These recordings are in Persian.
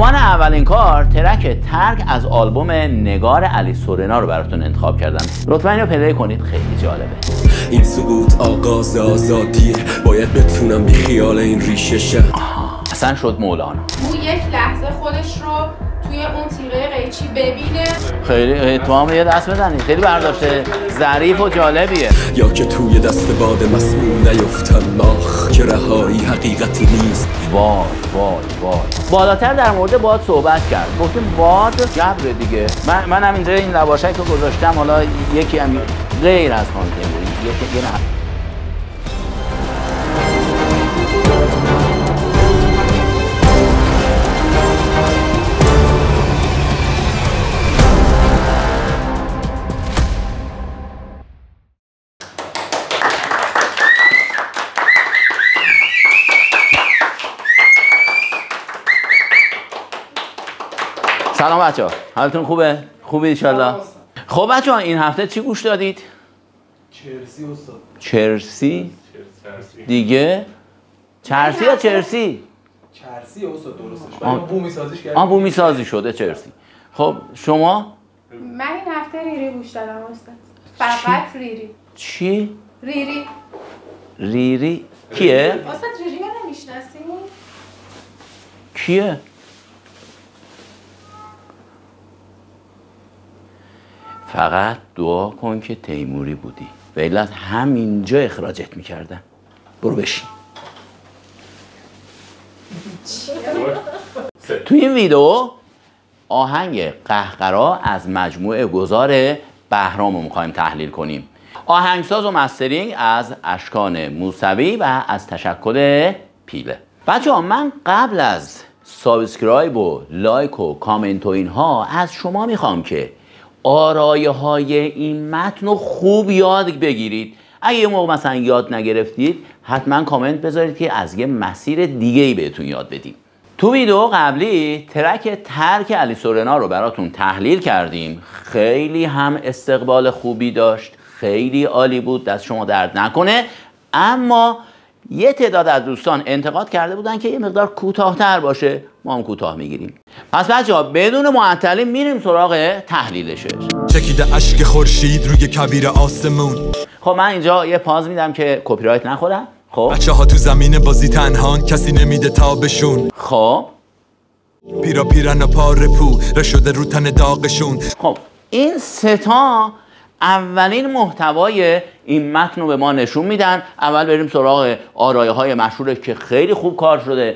عنوان اولین کار ترک ترک از آلبوم نگار علی سورنا رو براتون انتخاب کردم. لطفاً اینو پلی کنید، خیلی جالبه. این سقوط آغاز آزادیه، باید بتونم بی خیال این ریشه شم. اصلا شد مولانا. او یک لحظه خودش رو توی اون تیغه قیچی ببینه. خیلی تو هم یه دست بزنید، خیلی برداشته ظریف و جالبیه. یا که توی دست باد مسموم نیفتم ماخ که رهایی حقیقتی نیست. باد بالاتر در مورد باد صحبت کرد، گفتیم باد جبر دیگه. من هم اینجا این لواشک رو گذاشتم، حالا یکی هم غیر از کانتمپوری یکی سلام بچه‌ها، حالتون خوبه؟ خوبه انشالله؟ خب بچه‌ها این هفته چی گوش دادید؟ چرسی استاد. چرسی؟ دیگه؟ چرسی یا چرسی؟ چرسی استاد درستش. بومی سازیش کردیم. بومی سازی شده چرسی. خب شما؟ من این هفته ریری گوش دادم استاد. فقط ریری. چی؟ ریری کیه؟ استاد ریری رو نمیشناسی؟ کیه؟ فقط دعا کن که تیموری بودی و علت همینجا اخراجت میکردن. برو بشین. تو این ویدیو آهنگ قهقرا از مجموعه گذار بهرام رو میخوایم تحلیل کنیم. آهنگساز و مسترینگ از اشکان موسوی و از تشکل پیله. بچه‌ها من قبل از سابسکرایب و لایک و کامنت و اینها از شما میخوام که آرایه های این متن رو خوب یاد بگیرید. اگه یه موقع مثلا یاد نگرفتید حتما کامنت بذارید که از یه مسیر دیگه ای بهتون یاد بدیم. تو ویدیو قبلی ترک ترک علی سورنا رو براتون تحلیل کردیم. خیلی هم استقبال خوبی داشت، خیلی عالی بود، دست شما درد نکنه. اما یه تعداد از دوستان انتقاد کرده بودن که یه مقدار کوتاه‌تر باشه، ما هم کوتاه میگیریم. پس بچه‌ها بدون معطلی میریم سراغ تحلیلش. چکیده اشک خورشید روی کبیر آسمون. خب من اینجا یه پاز میدم که کپی رایت نخورم. خب بچه‌ها تو زمین بازی تنهان، کسی نمیده تابشون. خب پیرن و پاره پو شده رو تن داغشون. خب این ستا اولین محتوای این متن رو به ما نشون میدن. اول بریم سراغ آرایه های مشهوره که خیلی خوب کار شده.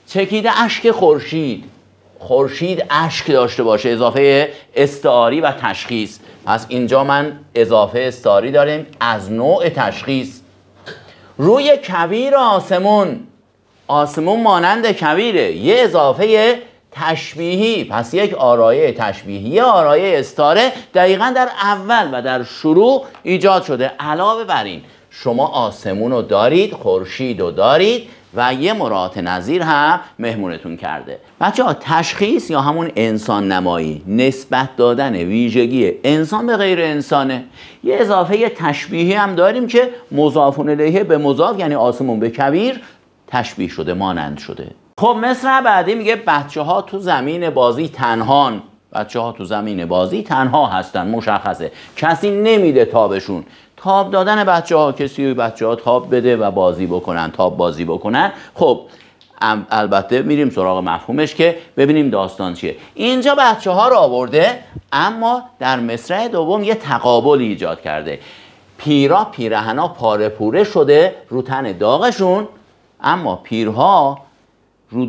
چکیده اشک خورشید اشک داشته باشه، اضافه استعاری و تشخیص. پس اینجا من اضافه استعاری داریم از نوع تشخیص. روی کویر آسمون مانند کویره، یه اضافه تشبیهی. پس یک آرایه تشبیهی، یه آرایه استعاره دقیقا در اول و در شروع ایجاد شده. علاوه بر این شما آسمون رو دارید، خورشید رو دارید و یه مراعات نظیر هم مهمونتون کرده. بچه‌ها تشخیص یا همون انسان نمایی، نسبت دادن ویژگی انسان به غیر انسانه. یه اضافه تشبیهی هم داریم که مضاف الیه به مضاف، یعنی آسمون به کویر تشبیه شده، مانند شده. خب مصرع بعدی میگه بچه‌ها تو زمین بازی تنهان. بچه‌ها تو زمین بازی تنها هستن، مشخصه، کسی نمیده تابشون. تاب دادن بچه‌ها، کسی بچه‌ها تاب بده و بازی بکنن، تاب بازی بکنن. خب البته میریم سراغ مفهومش که ببینیم داستان چیه. اینجا بچه‌ها رو آورده، اما در مصرع دوم یه تقابل ایجاد کرده. پیرهنا پاره پوره شده رو تن داغشون، اما پیرها رو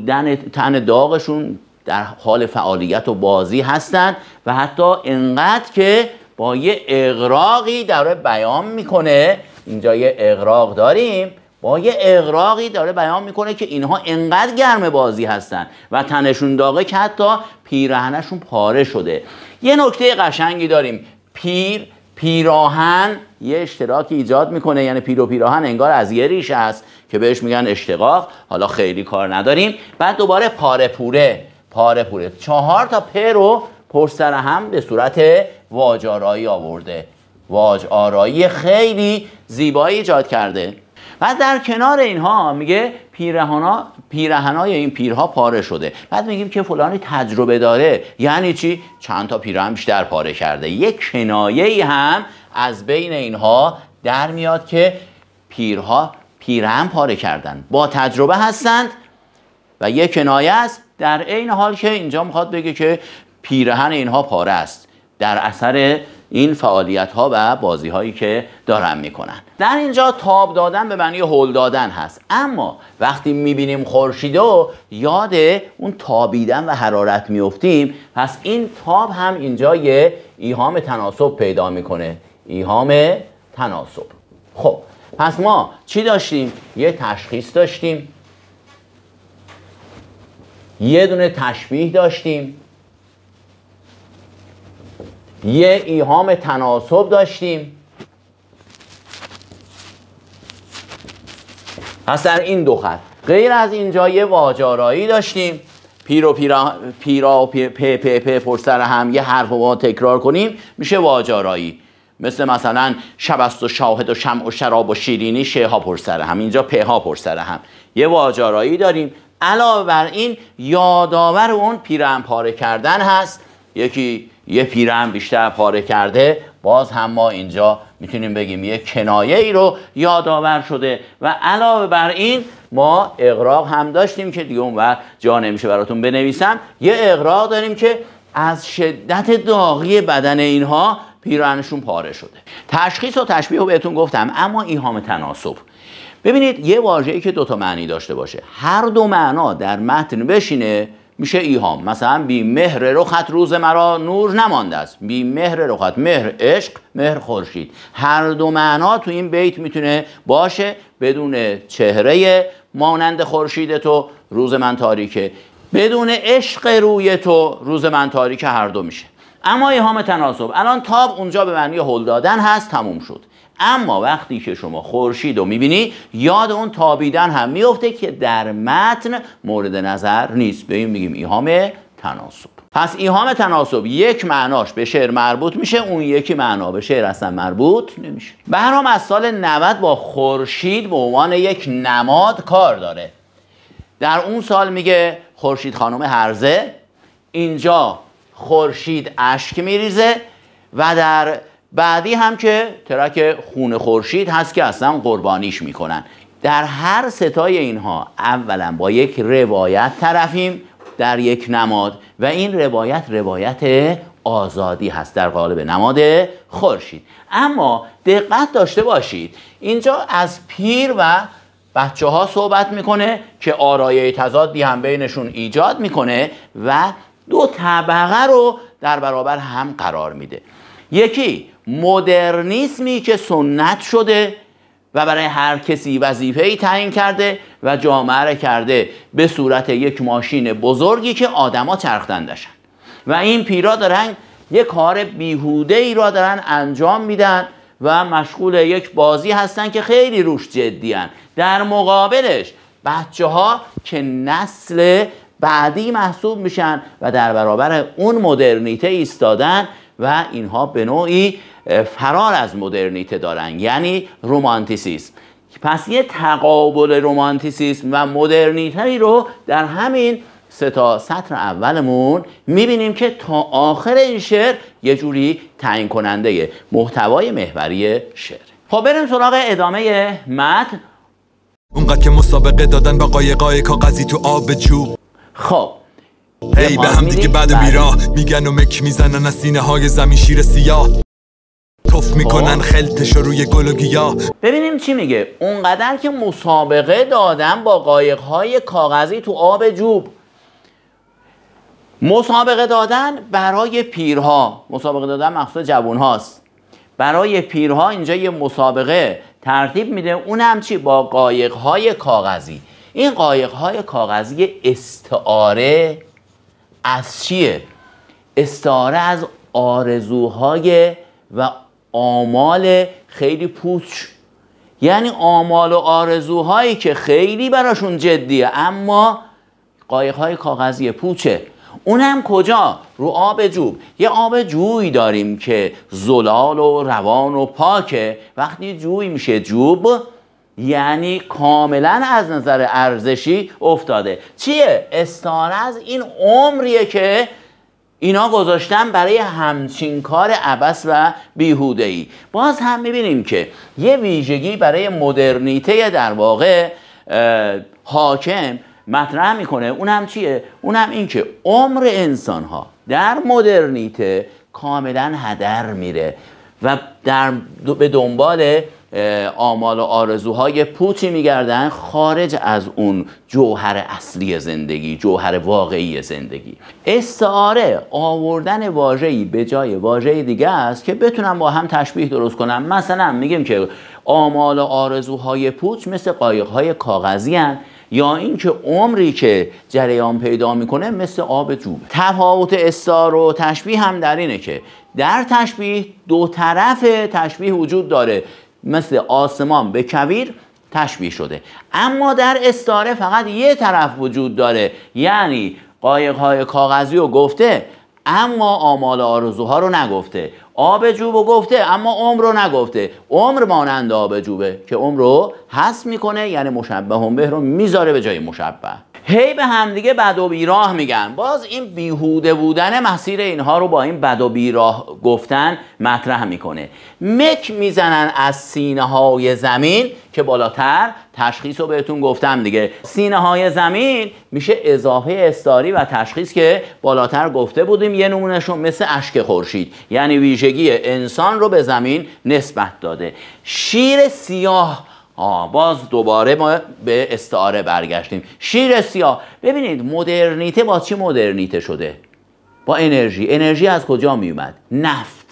تن داغشون در حال فعالیت و بازی هستند و حتی انقدر که با یه اغراقی داره بیان میکنه. اینجا یه اغراق داریم، با یه اغراقی داره بیان میکنه که اینها انقدر گرم بازی هستن و تنشون داغه که حتی پیراهنشون پاره شده. یه نکته قشنگی داریم، پیراهن یه اشتراکی ایجاد میکنه، یعنی پیر و پیراهن انگار از یه ریشه است که بهش میگن اشتقاق. حالا خیلی کار نداریم. بعد دوباره پاره پوره 4 تا پ رو پشت سر هم به صورت واج آرایی آورده. واج آرایی خیلی زیبایی ایجاد کرده. بعد در کنار اینها میگه پیرهنای این پیرها پاره شده. بعد میگیم که فلانی تجربه داره. یعنی چی؟ چند تا پیرهن بیشتر پاره کرده. یک کنایه‌ای هم از بین اینها در میاد که پیرها پیرهن پاره کردن، با تجربه هستند و یک کنایه است، در عین حال که اینجا میخواد بگه که پیرهن اینها پاره است در اثر این فعالیت ها و بازی هایی که دارن میکنن. در اینجا تاب دادن به معنی هل دادن هست، اما وقتی میبینیم خورشیدو یاد اون تابیدن و حرارت میفتیم، پس این تاب هم اینجا یه ایهام تناسب پیدا میکنه، ایهام تناسب. خب پس ما چی داشتیم؟ یه تشخیص داشتیم، یه دونه تشبیه داشتیم، یه ایهام تناسب داشتیم. پس در این دو خط غیر از اینجا یه واجارایی داشتیم، پیرا و پ پر سر هم یه حرف رو با تکرار کنیم میشه واجارایی. مثلا شب است و شاهد و شمع و شراب و شیرینی شه ها پر سر هم، اینجا پ ها پر سر هم یه واجارایی داریم. علاوه بر این یادآور اون پیرهن پاره کردن هست، یکی یه پیرهن بیشتر پاره کرده، باز هم ما اینجا میتونیم بگیم یه کنایه ای رو یادآور شده. و علاوه بر این ما اغراق هم داشتیم که دیگه اونور جا نمیشه براتون بنویسم. یه اغراق داریم که از شدت داغی بدن اینها پیرهنشون پاره شده. تشخیص و تشبیه رو بهتون گفتم، اما ایهام تناسب. ببینید یه واژه‌ای که دوتا معنی داشته باشه، هر دو معنا در متن بشینه میشه ایهام. مثلا بی مهر رخت روز مرا نور نمانده است. بی مهر رخت، مهر عشق، مهر خورشید، هر دو معنا تو این بیت میتونه باشه. بدون چهره مانند خورشید تو روز من تاریکه، بدون عشق روی تو روز من تاریکه، هر دو میشه. اما ایهام تناسب، الان تاب اونجا به معنی هل دادن هست، تموم شد. اما وقتی که شما خورشید رو میبینی یاد اون تابیدن هم میفته که در متن مورد نظر نیست، به این میگیم ایهام تناسب. پس ایهام تناسب یک معناش به شعر مربوط میشه، اون یکی معنا به شعر اصلا مربوط نمیشه. بهرام از سال 90 با خورشید به عنوان یک نماد کار داره. در اون سال میگه خورشید خانم هرزه، اینجا خورشید اشک میریزه و در بعدی هم که ترک خون خورشید هست که اصلا قربانیش میکنن. در هر ستای اینها اولا با یک روایت طرفیم در یک نماد و این روایت آزادی هست در قالب نماد خورشید. اما دقت داشته باشید اینجا از پیر و بچه ها صحبت میکنه که آرایه تضادی هم بینشون ایجاد میکنه و دو طبقه رو در برابر هم قرار میده. یکی مدرنیسمی که سنت شده و برای هر کسی وظیفه‌ای تعیین کرده و جامعه را کرده به صورت یک ماشین بزرگی که آدما چرخدندشن و این پیرا دارن یک کار بیهوده‌ای را دارن انجام میدن و مشغول یک بازی هستن که خیلی روش جدی‌ان. در مقابلش بچه‌ها که نسل بعدی محسوب میشن و در برابر اون مدرنیته ایستادن و اینها به نوعی فرار از مدرنیته دارن، یعنی رومانتیسیسم. پس یه تقابل رومانتیسیسم و مدرنیته رو در همین سه تا سطر اولمون میبینیم که تا آخر این شعر یه جوری تعیین کننده محتوای محوری شعر. خب بریم سراغ ادامه متن. اونقدر که مسابقه دادن با قایقای کاغذی تو آب جوب. خب هی به هم دیگه بعد بیراه میگن و مک میزنن از سینه های زمین شیر سیاه، توف میکنن خلتش روی گل و گیاه. ببینیم چی میگه. اونقدر که مسابقه دادن با قایقهای کاغذی تو آب جوب. مسابقه دادن برای پیرها، مسابقه دادن مخصوص جوان هاست. برای پیرها اینجا یه مسابقه ترتیب میده، اونم چی؟ با قایقهای کاغذی. این قایقهای کاغذی استعاره از چیه؟ استعاره از آرزوهای و آمال خیلی پوچ، یعنی آمال و آرزوهایی که خیلی براشون جدیه اما قایقهای کاغذی پوچه. اونم کجا؟ رو آب جوب. یه آب جوی داریم که زلال و روان و پاکه. وقتی جوی میشه جوب یعنی کاملا از نظر ارزشی افتاده. چیه؟ استعاره از این عمریه که اینا گذاشتن برای همچین کار عبث و بیهوده‌ای. باز هم میبینیم که یه ویژگی برای مدرنیته در واقع حاکم مطرح میکنه. اونم چیه؟ اونم این که عمر انسان‌ها در مدرنیته کاملا هدر میره و به دنبال آمال و آرزوهای پوچی میگردن خارج از اون جوهر اصلی زندگی، جوهر واقعی زندگی. استعاره آوردن واژه‌ای به جای واژه دیگه است که بتونن با هم تشبیه درست کنن. مثلا میگیم که آمال و آرزوهای پوچ مثل قایق‌های کاغذی هن، یا اینکه عمری که جریان پیدا میکنه مثل آب جوب. تفاوت استعاره و تشبیه هم در اینه که در تشبیه دو طرف تشبیه وجود داره، مثل آسمان به کویر تشبیه شده، اما در استعاره فقط یه طرف وجود داره، یعنی قایق‌های کاغذی رو گفته اما آمال آرزوها رو نگفته، آب جوب رو گفته اما عمر رو نگفته. عمر مانند آب جوبه که عمر رو حذف میکنه، یعنی مشبه به رو میذاره به جای مشبه. هی به همدیگه بد و بیراه میگن. باز این بیهوده بودن مسیر اینها رو با این بد و بیراه گفتن مطرح میکنه. مک میزنن از سینه های زمین که بالاتر تشخیص رو بهتون گفتم دیگه. سینه های زمین میشه اضافه استعاری و تشخیص که بالاتر گفته بودیم. یه نمونهشون مثل اشک خورشید، یعنی ویژگی انسان رو به زمین نسبت داده. شیر سیاه، باز دوباره ما به استعاره برگشتیم. شیر سیاه. ببینید مدرنیته با چی مدرنیته شده؟ با انرژی. انرژی از کجا می اومد؟ نفت.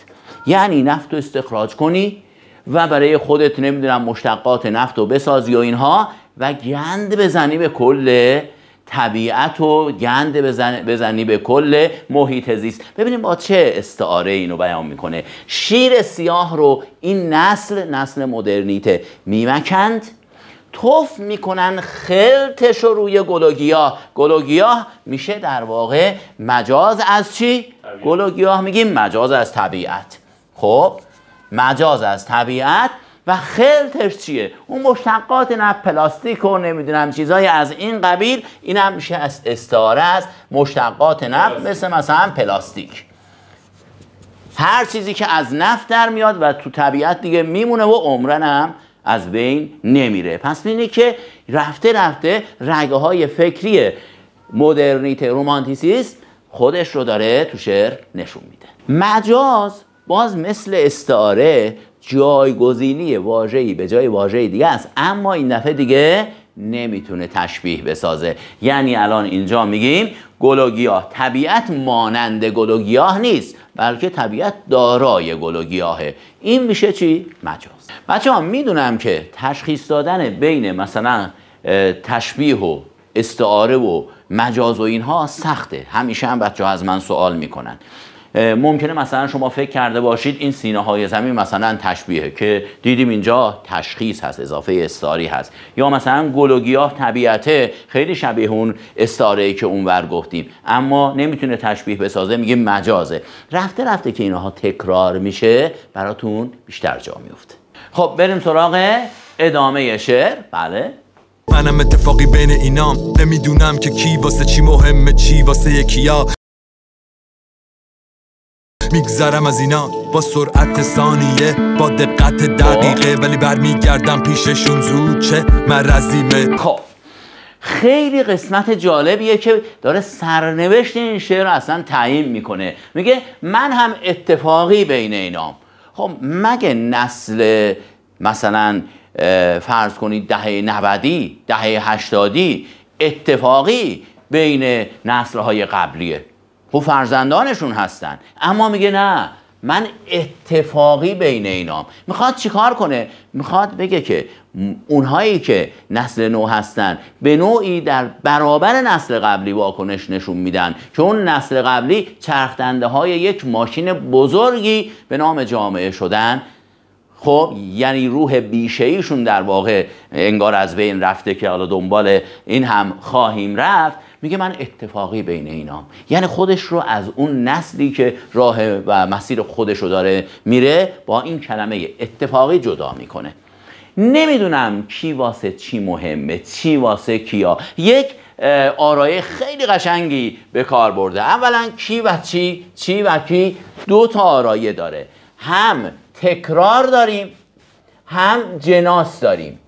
یعنی نفت رو استخراج کنی و برای خودت نمیدونم مشتقات نفت رو بسازی و اینها و گند بزنی به کل طبیعت و گند بزنی به کل محیط زیست. ببینیم با چه استعاره اینو بیان میکنه. شیر سیاه رو این نسل مدرنیته میمکند، توف میکنن خلطش رو روی گل و گیاه. گل و گیاه میشه در واقع مجاز از چی؟ گل و گیاه میگیم مجاز از طبیعت. خب مجاز از طبیعت و خلطش چیه؟ اون مشتقات نه پلاستیک و نمیدونم چیزای از این قبیل. این هم میشه از استعاره از مشتقات نفت، مثلا پلاستیک. هر چیزی که از نفت در میاد و تو طبیعت دیگه میمونه و عمرن هم از بین نمیره. پس ببینید که رفته رفته رگه های فکری مدرنیته رومانتیسیسم خودش رو داره تو شعر نشون میده. مجاز باز مثل استعاره جایگزینی واژه‌ای به جای واژه دیگه است، اما این دفعه دیگه نمیتونه تشبیه بسازه. یعنی الان اینجا میگیم گل و گیاه، طبیعت مانند گل و گیاه نیست، بلکه طبیعت دارای گل و گیاهه. این میشه چی؟ مجاز. بچه‌ها میدونم که تشخیص دادن بین مثلا تشبیه و استعاره و مجاز و اینها سخته. همیشه هم بچه‌ها از من سوال میکنن. ممکنه مثلا شما فکر کرده باشید این سینه های زمین مثلا تشبیهه که دیدیم اینجا تشخیص هست، اضافه استعاری هست، یا مثلا گل و گیاه طبیعته خیلی شبیه اون استعاره‌ای که اونور گفتیم اما نمیتونه تشبیه بسازه، میگیم مجازه. رفته رفته که اینها تکرار میشه براتون بیشتر جا میفته. خب بریم سراغ ادامه شعر. بله منم اتفاقی بین اینام، نمیدونم که کی واسه چی مهمه، چی واسه یکیا. میگذرم از اینا با سرعت ثانیه، با دقت دقیقه، ولی برمیگردم پیششون زود چه مرضیمه. خب خیلی قسمت جالبیه که داره سرنوشت این شعر رو اصلا تعیین میکنه. میگه من هم اتفاقی بین اینام. خب مگه نسل مثلا فرض کنید دهه 90 دهه 80 اتفاقی بین نسل‌های قبلیه؟ خب فرزندانشون هستن، اما میگه نه من اتفاقی بین اینام. میخواد چیکار کنه؟ میخواد بگه که اونهایی که نسل نو هستن به نوعی در برابر نسل قبلی واکنش نشون میدن، که اون نسل قبلی چرخدنده های یک ماشین بزرگی به نام جامعه شدن. خب یعنی روح بیشه‌ایشون در واقع انگار از بین رفته که حالا دنبال این هم خواهیم رفت. میگه من اتفاقی بین اینام، یعنی خودش رو از اون نسلی که راه و مسیر خودش رو داره میره با این کلمه اتفاقی جدا میکنه. نمیدونم کی واسه چی مهمه، چی واسه کیا. یک آرایه خیلی قشنگی به کار برده. اولا کی و چی و کی 2 تا آرایه داره، هم تکرار داریم هم جناس داریم.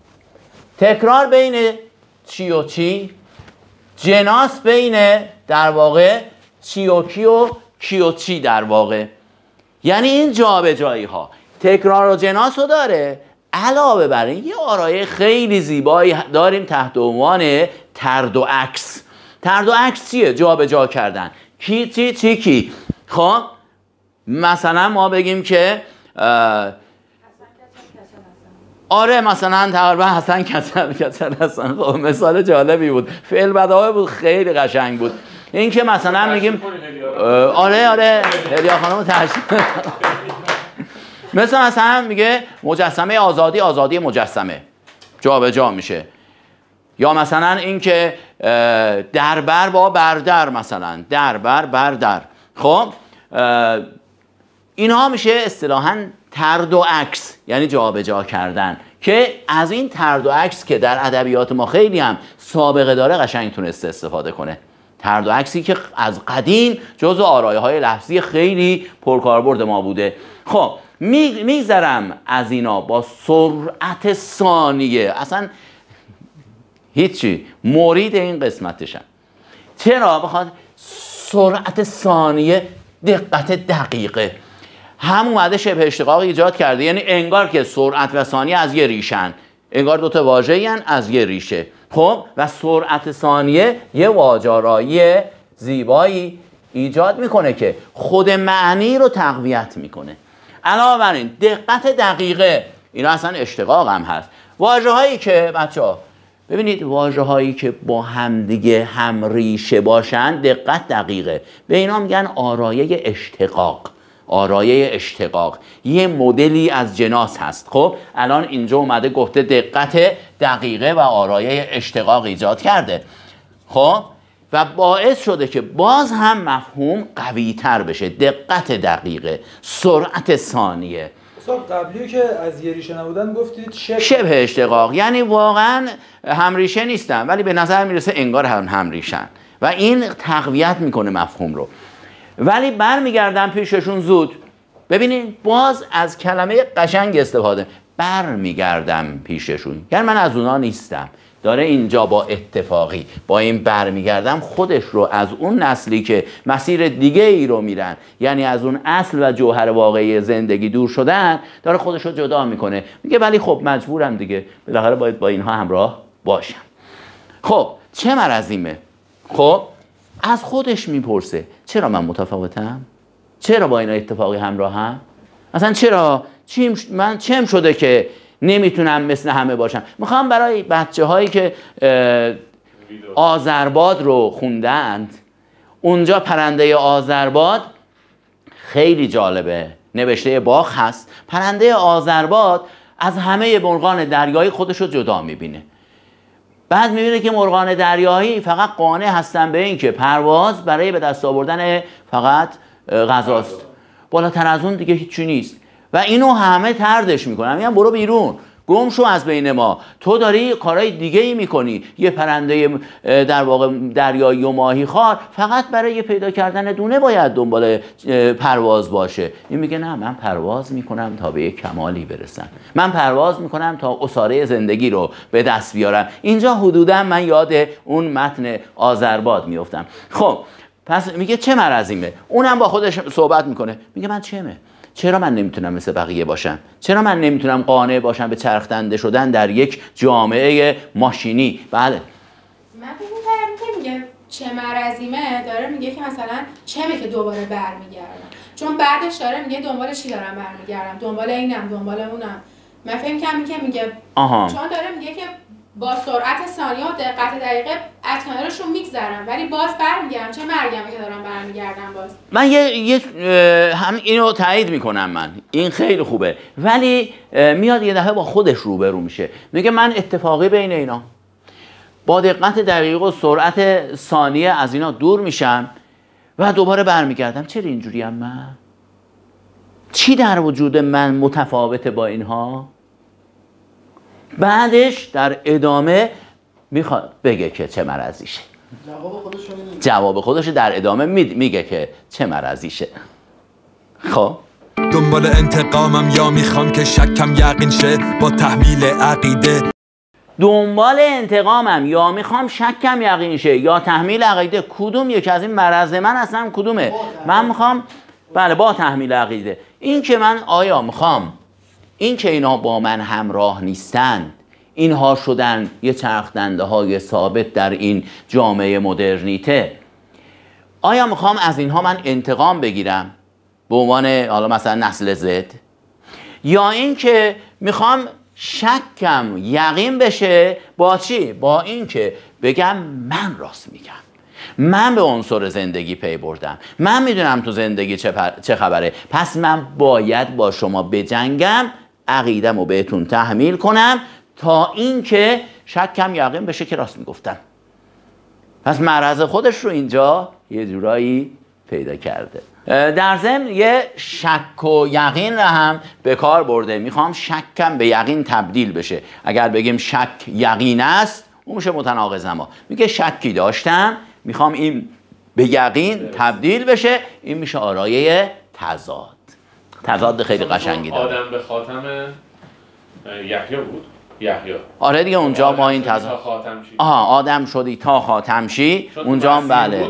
تکرار بین چی و چی، جناس بین در واقع چی و کی و چی در واقع. یعنی این جابجایی ها تکرار و جناس رو داره. علاوه بر این یه آرایه خیلی زیبایی داریم تحت عنوان طرد و عکس. طرد و عکس چیه؟ جابجا کردن. کی چی کی. خب مثلا ما بگیم که آره مثلا تقریبا حسن کسل حسن. خب مثال جالبی بود، فعل بداهه بود، خیلی قشنگ بود. این که مثلا میگیم آره هلیا خانم تشریف مثلا میگه مجسمه آزادی مجسمه جابجا میشه. یا مثلا این که دربر با بردر، مثلا دربر بردر. خب اینها میشه اصطلاحاً طرد و عکس، یعنی جابجا کردن، که از این طرد و عکس که در ادبیات ما خیلی هم سابقه داره قشنگ تونسته استفاده کنه. طرد و عکسی که از قدیم جزو آرایه‌های لفظی خیلی پرکاربرد ما بوده. خب میگذرم از اینا با سرعت ثانیه، اصلا هیچی مرید این قسمتشم. چرا؟ بخواد سرعت ثانیه، دقت دقیقه. هم اومده شبه اشتقاق ایجاد کرده، یعنی انگار که سرعت و ثانیه از یه ریشن، انگار 2 تا واژه‌ای از یه ریشه. خب و سرعت ثانیه یه واژه‌آرایی زیبایی ایجاد میکنه که خود معنی رو تقویت میکنه. علاوه بر این دقت دقیقه، اینا اصلا اشتقاق هم هست. واژه‌هایی که بچه‌ها ببینید، واژه‌هایی که با همدیگه هم ریشه باشن دقت دقیقه، به اینا میگن آرایه اشتقاق. آرایه اشتقاق یه مدلی از جناس هست. خب الان اینجا اومده گفته دقت دقیقه و آرایه اشتقاق ایجاد کرده. خب و باعث شده که باز هم مفهوم قوی تر بشه. دقت دقیقه، سرعت ثانیه. قبلی که از یه ریشه نبودن گفتید شبه اشتقاق، یعنی واقعا هم ریشه نیستن ولی به نظر میرسه انگار هم ریشن و این تقویت میکنه مفهوم رو. ولی برمیگردم پیششون زود. ببینید باز از کلمه قشنگ استفاده، برمیگردم پیششون، یعنی من از اونا نیستم. داره اینجا با اتفاقی با این برمیگردم خودش رو از اون نسلی که مسیر دیگه ای رو میرن، یعنی از اون اصل و جوهر واقعی زندگی دور شدن، داره خودش رو جدا میکنه. میگه ولی خب مجبورم دیگه، بالاخره باید با اینها همراه باشم. خب چه مرضیمه؟ خب از خودش میپرسه چرا من متفاوتم؟ چرا با اینا اتفاقی همراهم؟ اصلا چرا؟ من چم شده که نمیتونم مثل همه باشم؟ میخوام برای بچه هایی که آذرباد رو خوندند، اونجا پرنده آذرباد خیلی جالبه، نوشته باخ هست. پرنده آذرباد از همه مرغان دریایی خودش رو جدا میبینه. بعد میبینه که مرغان دریایی فقط قانع هستن به این که پرواز برای به دست آوردن فقط غذاست، بالاتر از اون دیگه هیچی نیست و اینو همه طردش میکنن. میگن برو بیرون، گم شو از بین ما، تو داری کارهای دیگه ای میکنی. یه پرنده در واقع دریایی و ماهی خار فقط برای پیدا کردن دونه باید دنبال پرواز باشه. این میگه نه، من پرواز میکنم تا به یک کمالی برسم، من پرواز میکنم تا اساره زندگی رو به دست بیارم. اینجا حدودا من یاد اون متن آذرباد میافتم. خب پس میگه چه مرضیمه؟ اونم با خودش صحبت میکنه، میگه من چمه؟ چرا من نمیتونم مثل بقیه باشم؟ چرا من نمیتونم قانع باشم به چرخدنده شدن در یک جامعه ماشینی؟ بله من فکر میکنم که میگه چه مرضیمه، داره میگه که مثلا چمه که دوباره برمیگردم، چون بعدش داره میگه دنبال چی دارم برمیگردم، دنبال اینم دنبال اونم. من فکر میکنم که میگه چون داره میگه که با سرعت ثانیه و دقت دقیقه از کنارشون میگذرم ولی باز برمیگردم. چه مرگمه که دارم برمیگردم باز. من هم اینو تایید میکنم، من این خیلی خوبه، ولی میاد یه دفعه با خودش روبرو میشه، میگه من اتفاقی بین اینا با دقت دقیقه و سرعت ثانیه از اینا دور میشم و دوباره برمیگردم. چرا اینجوری هم من؟ چی در وجود من متفاوته با اینها؟ بعدش در ادامه میخواد بگه که چه مرضیشه. جواب خودش در ادامه میگه که چه مرضیشه. خب دنبال انتقامم یا میخوام که شکم یقین شه با تحمیل عقیده. دنبال انتقامم یا میخوام شکم یقین شه یا تحمیل عقیده. کدوم یک از این مرض من اصلا کدومه؟ من میخوام بله با تحمیل عقیده. این که من آیا میخوام این که اینا با من همراه نیستن، اینها شدن یه چرخدنده های ثابت در این جامعه مدرنیته، آیا میخوام از اینها من انتقام بگیرم به عنوان حالا مثلا نسل زد، یا این که میخوام شکم یقین بشه با چی؟ با این که بگم من راست میگم، من به عنصر زندگی پی بردم، من میدونم تو زندگی چه خبره، پس من باید با شما بجنگم، عقیدم رو بهتون تحمیل کنم تا این که شکم یقین بشه که راست میگفتم. پس مرض خودش رو اینجا یه جورایی پیدا کرده. در ضمن یه شک و یقین رو هم به کار برده. میخوام شکم به یقین تبدیل بشه. اگر بگیم شک یقین است اون میشه متناقض. اما میگه شکی داشتم میخوام این به یقین تبدیل بشه، این میشه آرایه تضاد. تضاد خیلی قشنگی داره. آدم به خاتم یحیی بود. یحیی. آره دیگه اونجا ما این تضاد. آدم شدی تا خاتم شی. اونجا هم بله.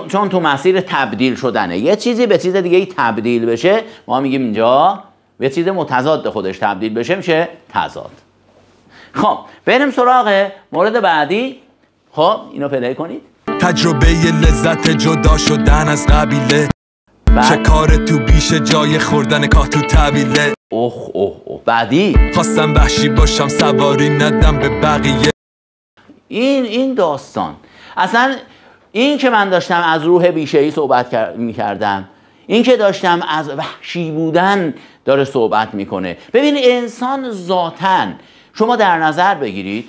چون تو مسیر تبدیل شدنه. یه چیزی به چیز دیگه تبدیل بشه، ما میگیم اینجا به چیز متضاد خودش تبدیل بشه میشه تضاد. خب بریم سراغ مورد بعدی. خب اینو پیدا کنید. تجربه لذت جدا شدن از قبیله. چه کار تو بیش جای خوردن کاه تو طویله. اوه بعدی خواستم وحشی باشم سواری ندم به بقیه. این داستان اصلا این که من داشتم از روح بیشه‌ای صحبت می‌کردم، این که داشتم از وحشی بودن داره صحبت میکنه. ببین انسان ذاتاً شما در نظر بگیرید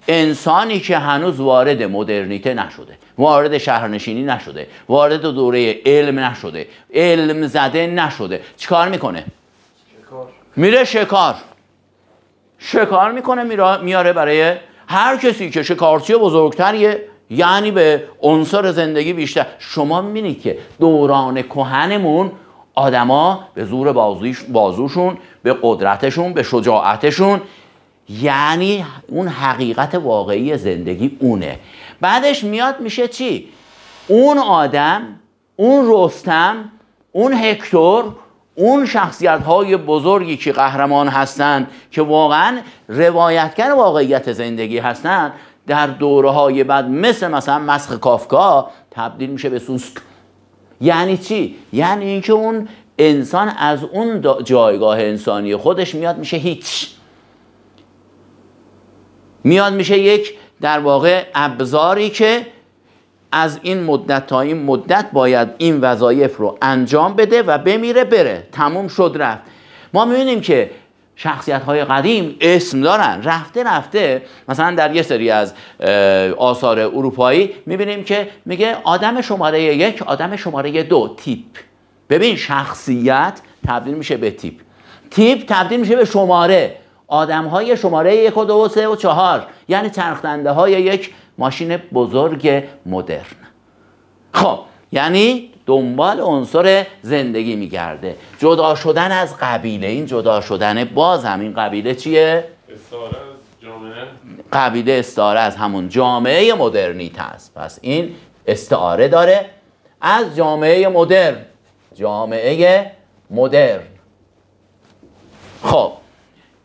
انسانی که هنوز وارد مدرنیته نشده، وارد شهرنشینی نشده، وارد دوره علم نشده، علم زده نشده، چیکار میکنه؟ میره شکار میکنه، میاره برای هر کسی که شکارچی بزرگتریه، یعنی به عنصر زندگی بیشتر. شما میبینید که دوران کهنمون آدما به زور بازوشون، به قدرتشون، به شجاعتشون، یعنی اون حقیقت واقعی زندگی اونه. بعدش میاد میشه چی؟ اون آدم، اون رستم، اون هکتور، اون شخصیت‌های بزرگی که قهرمان هستند که واقعا روایتگر واقعیت زندگی هستند، در دوره‌های بعد مثلا مسخ کافکا تبدیل میشه به سوسک. یعنی چی؟ یعنی اینکه اون انسان از اون جایگاه انسانی خودش میاد میشه هیچ، میاد میشه یک در واقع ابزاری که از این مدت تا این مدت باید این وظایف رو انجام بده و بمیره بره، تموم شد رفت. ما میبینیم که شخصیت‌های قدیم اسم دارن، رفته مثلا در یه سری از آثار اروپایی میبینیم که میگه آدم شماره 1، آدم شماره 2، تیپ. ببین شخصیت تبدیل میشه به تیپ، تیپ تبدیل میشه به شماره. آدم‌های شماره 1 و 2 و 3 و 4، یعنی چرخدنده‌های یک ماشین بزرگ مدرن. خب یعنی دنبال عنصر زندگی میگرده. جدا شدن از قبیله، این جدا شدن باز همین قبیله چیه؟ استعاره از جامعه. قبیله استعاره از همون جامعه مدرنیته است. پس این استعاره داره از جامعه مدرن. جامعه مدرن. خب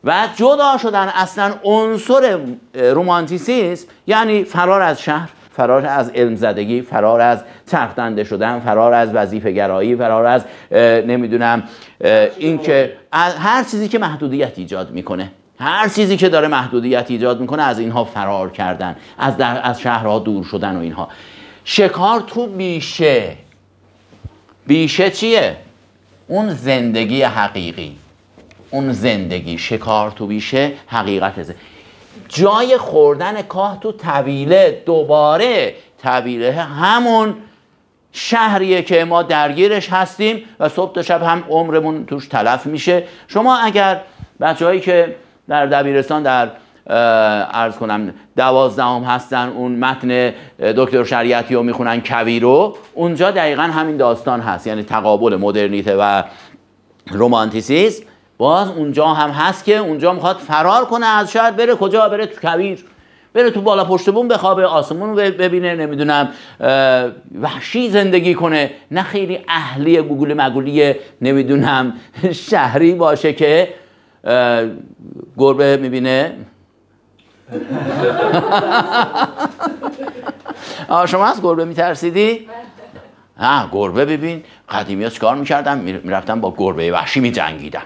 و جدا شدن اصلا عنصر رومانتیسیسم، یعنی فرار از شهر، فرار از علم زدگی، فرار از چرخدنده شدن، فرار از وظیفه گرایی، فرار از نمیدونم این که هر چیزی که محدودیت ایجاد میکنه، هر چیزی که داره محدودیت ایجاد میکنه، از اینها فرار کردن، از شهرها دور شدن و اینها. شکار تو بیشه. بیشه چیه؟ اون زندگی حقیقی، اون زندگی. شکار تو بیشه حقیقت جای خوردن کاه تو طویله. دوباره طویله همون شهریه که ما درگیرش هستیم و صبح تا شب هم عمرمون توش تلف میشه. شما اگر بچه‌هایی که در دبیرستان در عرض کنم 12 هستن اون متن دکتر شریعتی رو میخونن کویرو، اونجا دقیقا همین داستان هست، یعنی تقابل مدرنیته و رومانتیسیسم. باز اونجا هم هست که اونجا میخواد فرار کنه از شهر، بره کجا؟ بره تو کویر، بره تو بالا پشت بوم بخوابه، آسمون رو ببینه، نمیدونم وحشی زندگی کنه، نه خیلی اهلی گوگل مگولی نمیدونم شهری باشه که گربه میبینه. شما از گربه میترسیدی؟ گربه ببین قدیمی ها چکار میکردن؟ میرفتن با گربه وحشی میجنگیدن،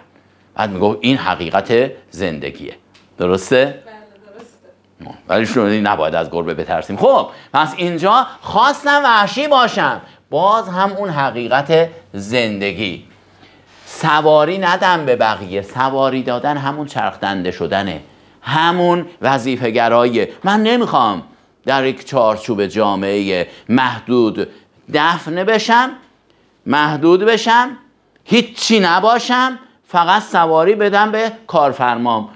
بعد میگو این حقیقت زندگیه. درسته؟ ولی شما نباید از گربه بترسیم. خب پس اینجا خواستم وحشی باشم، باز هم اون حقیقت زندگی. سواری ندم به بقیه، سواری دادن همون چرخدنده شدنه، همون وظیفه گراییه. من نمیخوام در یک چارچوب جامعه محدود دفن بشم، محدود بشم، هیچی نباشم، فقط سواری بدم به کارفرمام،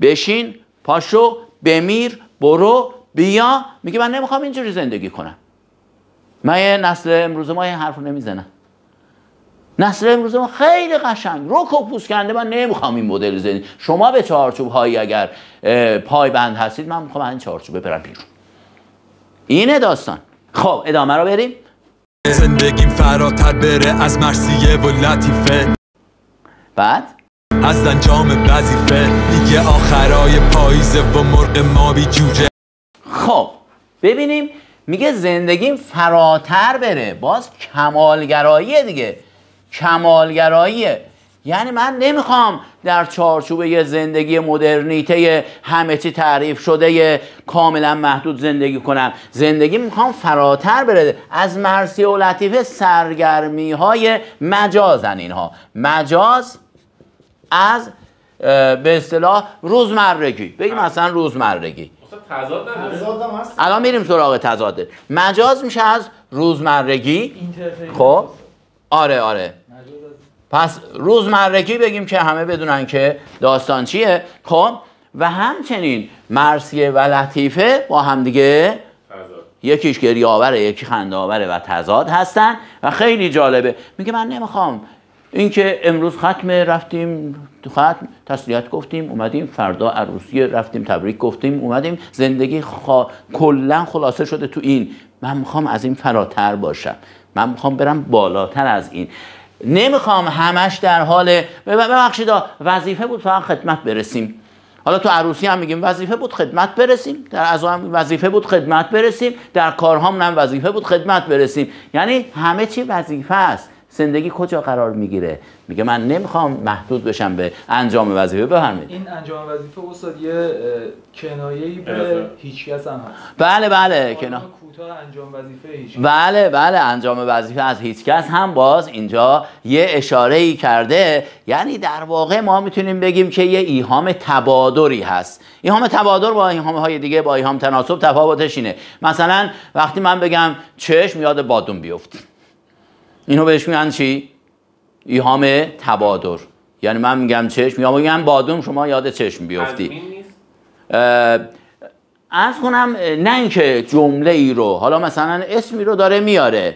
بشین، پاشو، بمیر، برو، بیا. میگه من نمیخوام اینجوری زندگی کنم. من یه نسل امروز ما این حرف رو نمیزنم. نسل امروز ما خیلی قشنگ رک و پوسکنده، من نمیخوام این مدل زندگی. شما به چارچوب هایی اگر پایبند هستید، من میخوام این چارچوبه برم بیرون. اینه داستان. خب ادامه رو بریم. زندگیم فراتر بره از مرثیه و لطیفه، بعد از انجام وظیفه، دیگه آخرای پاییزه و مرغ ما بی جوجه. خب ببینیم، میگه زندگیم فراتر بره، باز کمالگراییه دیگه، کمالگراییه. یعنی من نمیخوام در چارچوب یه زندگی مدرنیته همه چی تعریف شده کاملا محدود زندگی کنم. زندگی میخوام فراتر بره از مرثیه و لطیفه. سرگرمی های مجازن اینها، مجاز از به اصطلاح روزمرگی. بگیم مثلا روزمرگی، تضاد نداره؟ الان میریم سراغ تضاده. مجاز میشه از روزمرگی. خب آره پس روزمرگی بگیم که همه بدونن که داستان چیه. خب و همچنین مرثیه و لطیفه با هم دیگه یکیش گریه آوره، یکی خنده آوره و تضاد هستن و خیلی جالبه. میگه من نمیخوام اینکه امروز ختم رفتیم تو ختم تسلیت گفتیم اومدیم، فردا عروسی رفتیم تبریک گفتیم اومدیم، زندگی کلا خلاصه شده تو این. من میخوام از این فراتر باشم، من میخوام برم بالاتر از این. نمیخوام همش در حال ببخشید وظیفه بود فقط خدمت برسیم. حالا تو عروسی هم میگیم وظیفه بود خدمت برسیم، در عزایم وظیفه بود خدمت برسیم، در کارهام هم وظیفه بود خدمت برسیم. یعنی همه چی وظیفه است. زندگی کجا قرار میگیره؟ میگه من نمیخوام محدود بشم به انجام وظیفه. بفرمایید. این انجام وظیفه استاد یه کنایه‌ای به هیچکس هم هست. بله کنایه کوتاه انجام وظیفه هیچ. بله انجام وظیفه از هیچکس هم باز اینجا یه اشاره‌ای کرده. یعنی در واقع ما میتونیم بگیم که یه ایهام تبادری هست. ایهام تبادر با ایهام‌های دیگه با ایهام تناسب تفاوتش اینه. مثلا وقتی من بگم چشم یاد بادون بیفتی، اینو بهش میگن چی؟ ایهام تبادر. یعنی من میگم چشم یا میگم بادون، شما یاد چشم بیفتی. عرض کنم نه اینکه جمله ای رو، حالا مثلا اسمی رو داره میاره،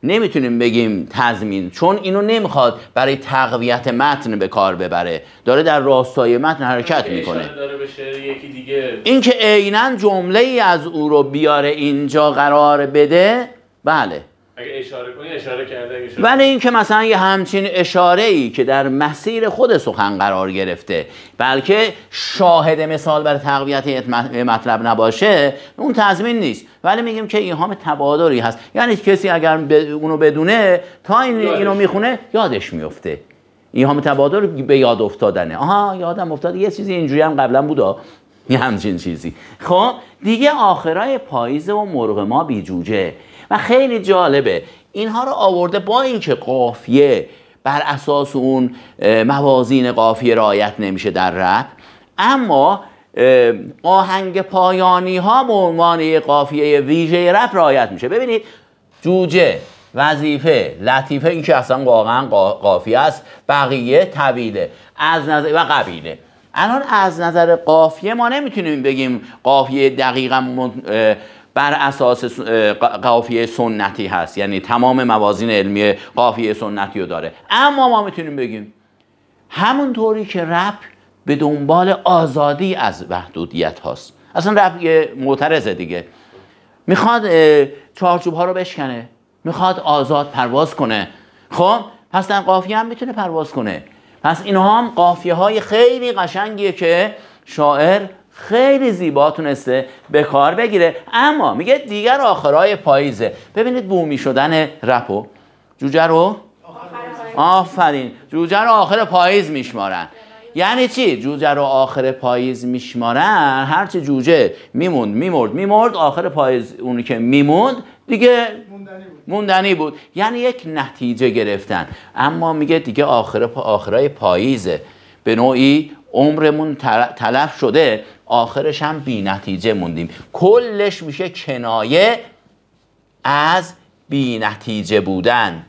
نمیتونیم بگیم تضمین، چون اینو نمیخواد برای تقویت متن به کار ببره، داره در راستای متن حرکت میکنه. داره به شعر یکی دیگه. اینکه عیناً جمله ای از او رو بیاره اینجا قرار بده، بله. اگه اشاره کنی اشاره کرده. ولی این که مثلا یه همچین اشاره‌ای که در مسیر خود سخن قرار گرفته، بلکه شاهد مثال برای تقویت مطلب نباشه، اون تضمین نیست. ولی میگیم که ایهام تبادری هست. یعنی کسی اگر اونو بدونه تا اینو میخونه یادش میفته. ایهام تبادر به یاد افتادنه. آها یادم افتاد یه چیزی اینجوری هم قبلا بودا، یه همچین چیزی. خب دیگه آخرای پاییزه و مرغ ما بی جوجه. و خیلی جالبه اینها رو آورده با اینکه قافیه بر اساس اون موازین قافیه رعایت نمیشه در رپ، اما آهنگ پایانی ها به عنوان قافیه ویژه رپ رعایت میشه. ببینید جوجه، وظیفه، لطیفه، این که اصلا واقعا قافیه است، بقیه طویله از نظر و قبیله. الان از نظر قافیه ما نمیتونیم بگیم قافیه دقیقا بر اساس قافیه سنتی هست، یعنی تمام موازین علمی قافیه سنتی رو داره، اما ما میتونیم بگیم همونطوری که رپ به دنبال آزادی از محدودیت هاست. اصلا رپ یه معترضه دیگه، میخواد چارچوب ها رو بشکنه، میخواد آزاد پرواز کنه. خب پس در قافیه هم میتونه پرواز کنه. پس اینها هم قافیه های خیلی قشنگیه که شاعر خیلی زیبا تونسته به کار بگیره. اما میگه دیگر آخرای پاییزه. ببینید بومی شدن رپو، جوجه رو آفرین، جوجه رو آخر پاییز میشمارن. یعنی چی؟ جوجه رو آخر پاییز میشمارن، هرچی جوجه میمرد آخر پاییز اونی که میموند دیگه موندنی بود. یعنی یک نتیجه گرفتن. اما میگه دیگه آخرای پاییزه، به نوعی عمرمون تلف شده، آخرش هم بی نتیجه موندیم. کلش میشه کنایه از بی نتیجه بودن.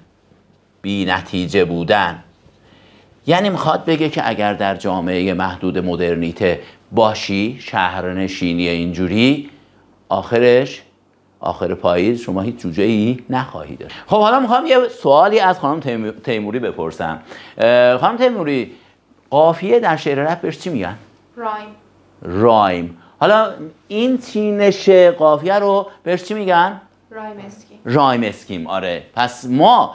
یعنی میخواد بگه که اگر در جامعه محدود مدرنیته باشی، شهرنشینی اینجوری، آخر پاییز شما هیچ جوجه ای نخواهی داشت. خب حالا میخوام یه سوالی از خانم تیموری بپرسم. خانم تیموری، قافیه در شعر رپ بهش چی میگن؟ رایم. حالا این چینش قافیه رو بهش چی میگن؟ رایم اسکیم. آره، پس ما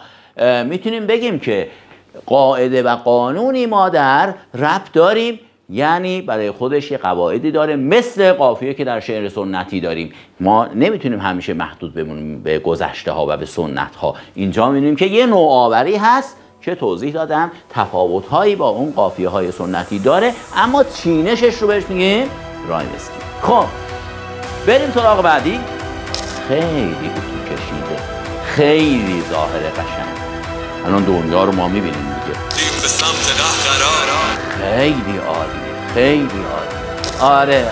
میتونیم بگیم که قاعده و قانونی ما در رپ داریم، یعنی برای خودش یه قواعدی داره، مثل قافیه که در شعر سنتی داریم. ما نمیتونیم همیشه محدود بمونیم به گذشته ها و به سنت ها. اینجا میبینیم که یه نوآوری هست که توضیح دادم، تفاوت هایی با اون قافیه های سنتی داره، اما چینشش رو بهش میگیم رایم اسکیم. خب بریم سراغ بعدی. خیلی اتو کشیده، خیلی ظاهر قشنگ. الان دنیا رو ما میبینیم دیگه. به سمت قرار. خیلی عالی. آره.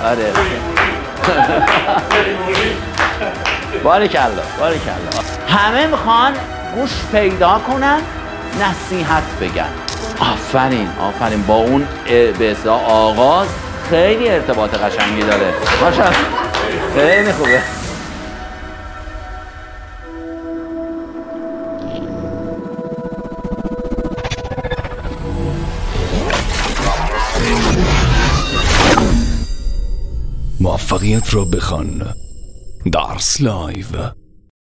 بارکالله. همه میخوان گوش پیدا کنن، نصیحت بگن. آفرین. با اون به اصطلاح آغاز خیلی ارتباط قشنگی داره. ماشاءالله، خیلی خوبه. موفقیت را بخوان. درس لایو.